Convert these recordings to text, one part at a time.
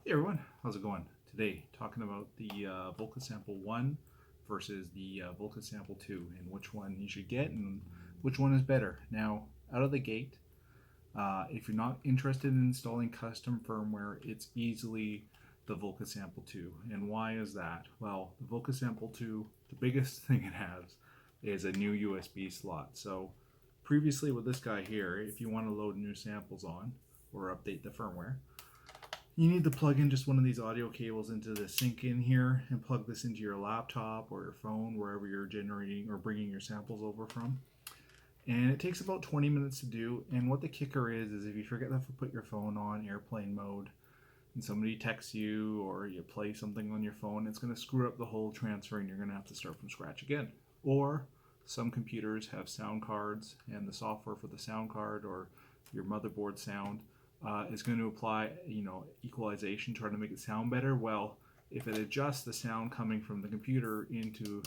Hey everyone, how's it going? Today, talking about the Volca Sample 1 versus the Volca Sample 2 and which one you should get and which one is better. Now, out of the gate, if you're not interested in installing custom firmware, it's easily the Volca Sample 2. And why is that? Well, the Volca Sample 2, the biggest thing it has is a new USB slot. So, previously with this guy here, if you want to load new samples on or update the firmware, you need to plug in just one of these audio cables into the sync in here and plug this into your laptop or your phone, wherever you're generating or bringing your samples over from. And it takes about 20 minutes to do. And what the kicker is if you forget to put your phone on airplane mode and somebody texts you or you play something on your phone, it's going to screw up the whole transfer and you're going to have to start from scratch again. Or some computers have sound cards and the software for the sound card or your motherboard sound is going to apply, equalization, trying to make it sound better. Well, if it adjusts the sound coming from the computer into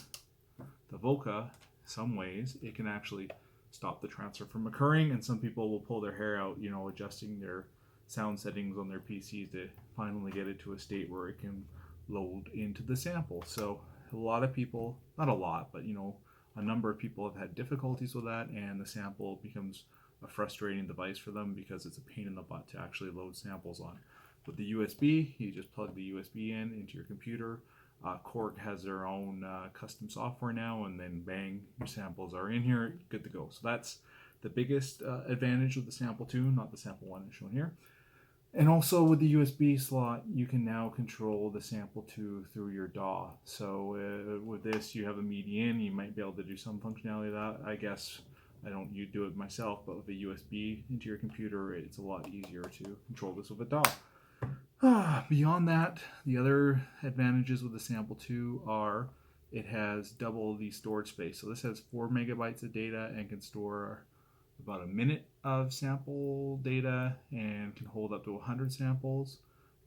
the Volca, some ways it can actually stop the transfer from occurring. And some people will pull their hair out, adjusting their sound settings on their PCs to finally get it to a state where it can load into the sample. So a lot of people, not a lot, but a number of people have had difficulties with that, and the sample becomes a frustrating device for them because it's a pain in the butt to actually load samples on. With the USB, you just plug the USB in into your computer. Cork has their own custom software now, and then bang, your samples are in here, good to go. So that's the biggest advantage of the Sample 2, not the Sample 1 shown here. And also with the USB slot, you can now control the Sample 2 through your DAW. So with this, you have a Midi in, you might be able to do some functionality of that. I guess I don't do it myself, but with a USB into your computer, it's a lot easier to control this with a DAW. Beyond that, the other advantages with the Sample 2 are it has double the storage space. So this has 4 megabytes of data and can store about a minute of sample data and can hold up to 100 samples.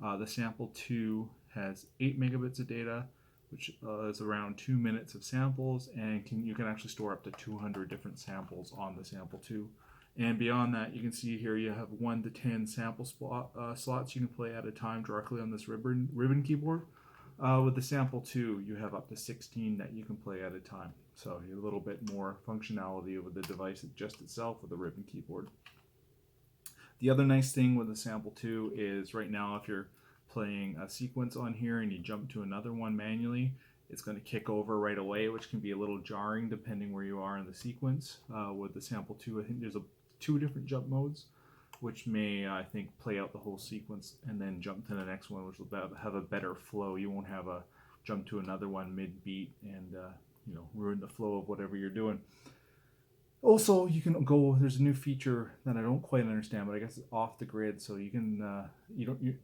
The Sample 2 has 8 megabits of data, which is around 2 minutes of samples, and you can actually store up to 200 different samples on the Sample 2. And beyond that, you can see here you have 1 to 10 sample slots you can play at a time directly on this ribbon keyboard. With the Sample 2, you have up to 16 that you can play at a time. So you have a little bit more functionality with the device just itself with the ribbon keyboard. The other nice thing with the Sample 2 is right now if you're playing a sequence on here and you jump to another one manually, it's going to kick over right away, which can be a little jarring depending where you are in the sequence. With the Sample 2, I think there's 2 different jump modes, which may, I think, play out the whole sequence and then jump to the next one, which will have a better flow. You won't have a jump to another one mid-beat and ruin the flow of whatever you're doing. Also, you can go. There's a new feature that I don't quite understand, but I guess it's off the grid. So you can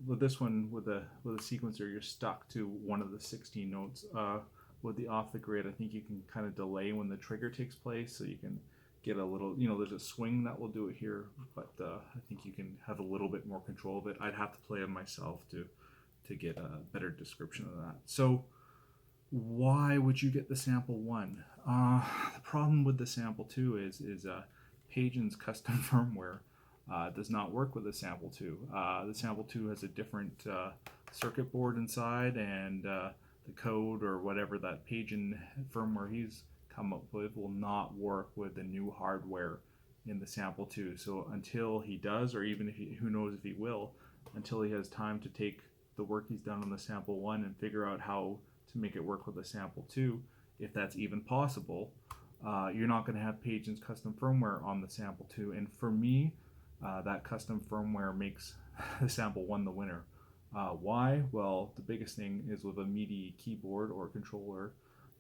with this one with a sequencer, you're stuck to one of the 16 notes. With the off the grid, I think you can kind of delay when the trigger takes place, so you can get a little. There's a swing that will do it here, but I think you can have a little bit more control of it. I'd have to play it myself to get a better description of that. So why would you get the Sample 1? The problem with the Sample 2 is Pagin's custom firmware does not work with the Sample 2. The Sample 2 has a different circuit board inside, and the code or whatever that Pagin firmware he's come up with will not work with the new hardware in the Sample 2. So until he does, or even if who knows if he will, until he has time to take the work he's done on the Sample 1 and figure out how to make it work with the Sample 2, if that's even possible, you're not going to have Pagin's custom firmware on the Sample 2. And for me, that custom firmware makes the Sample 1 the winner. Why? Well, the biggest thing is with a Midi keyboard or controller,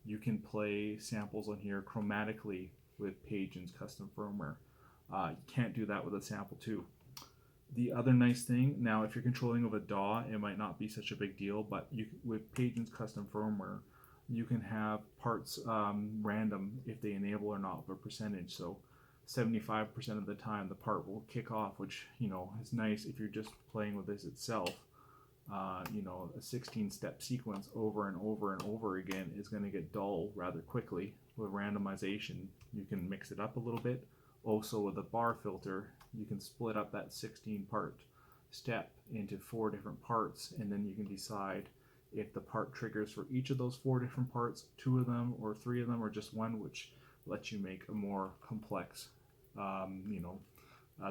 you can play samples on here chromatically with Pagin's custom firmware. You can't do that with a Sample 2. The other nice thing, now if you're controlling with a DAW, it might not be such a big deal, but with Pagin's custom firmware, you can have parts random if they enable or not for percentage. So 75% of the time the part will kick off, which is nice if you're just playing with this itself. A 16-step sequence over and over and over again is going to get dull rather quickly. With randomization, you can mix it up a little bit. Also with a bar filter, you can split up that 16-part step into 4 different parts, and then you can decide if the part triggers for each of those 4 different parts, 2 of them or 3 of them, or just one, which lets you make a more complex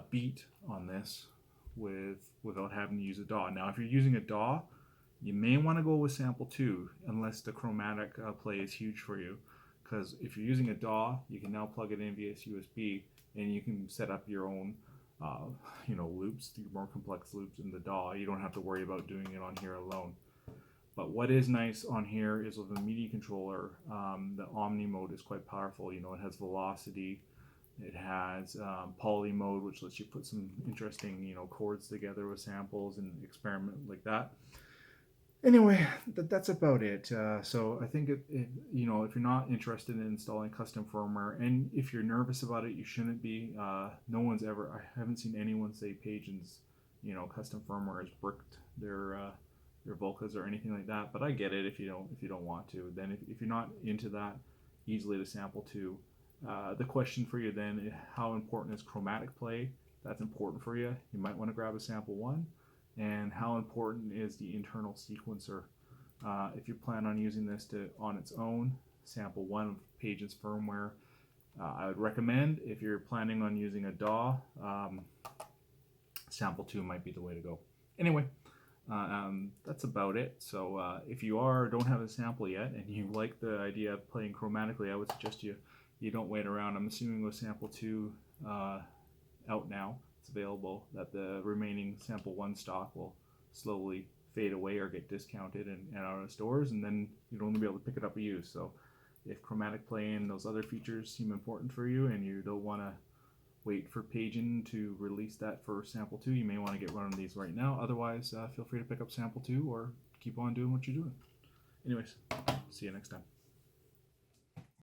beat on this without having to use a DAW. Now if you're using a DAW, you may want to go with sample 2 unless the chromatic play is huge for you, because if you're using a DAW, you can now plug it in via USB and you can set up your own loops, more complex loops in the DAW. You don't have to worry about doing it on here alone. But what is nice on here is with the Midi controller, the Omni mode is quite powerful. It has velocity, it has poly mode, which lets you put some interesting chords together with samples and experiment like that. Anyway, that's about it. So I think if you're not interested in installing custom firmware, and if you're nervous about it, you shouldn't be. No one's ever. I haven't seen anyone say Pagin's custom firmware has bricked their Volcas or anything like that. But I get it if you don't want to. Then if you're not into that easily to sample to, the question for you then is how important is chromatic play? That's important for you. You might want to grab a sample 1. And how important is the internal sequencer? If you plan on using this on its own, sample 1 of Pagin's firmware, I would recommend. If you're planning on using a DAW, sample 2 might be the way to go. Anyway, that's about it. So if you don't have a sample yet and you like the idea of playing chromatically, I would suggest you don't wait around. I'm assuming with sample 2 out now, it's available, that the remaining sample 1 stock will slowly fade away or get discounted and out of stores, and then you'd only be able to pick it up and use. So if chromatic play and those other features seem important for you and you don't want to wait for Pagin to release that for sample 2, you may want to get one of these right now. Otherwise, feel free to pick up sample 2 or keep on doing what you're doing. Anyways, see you next time.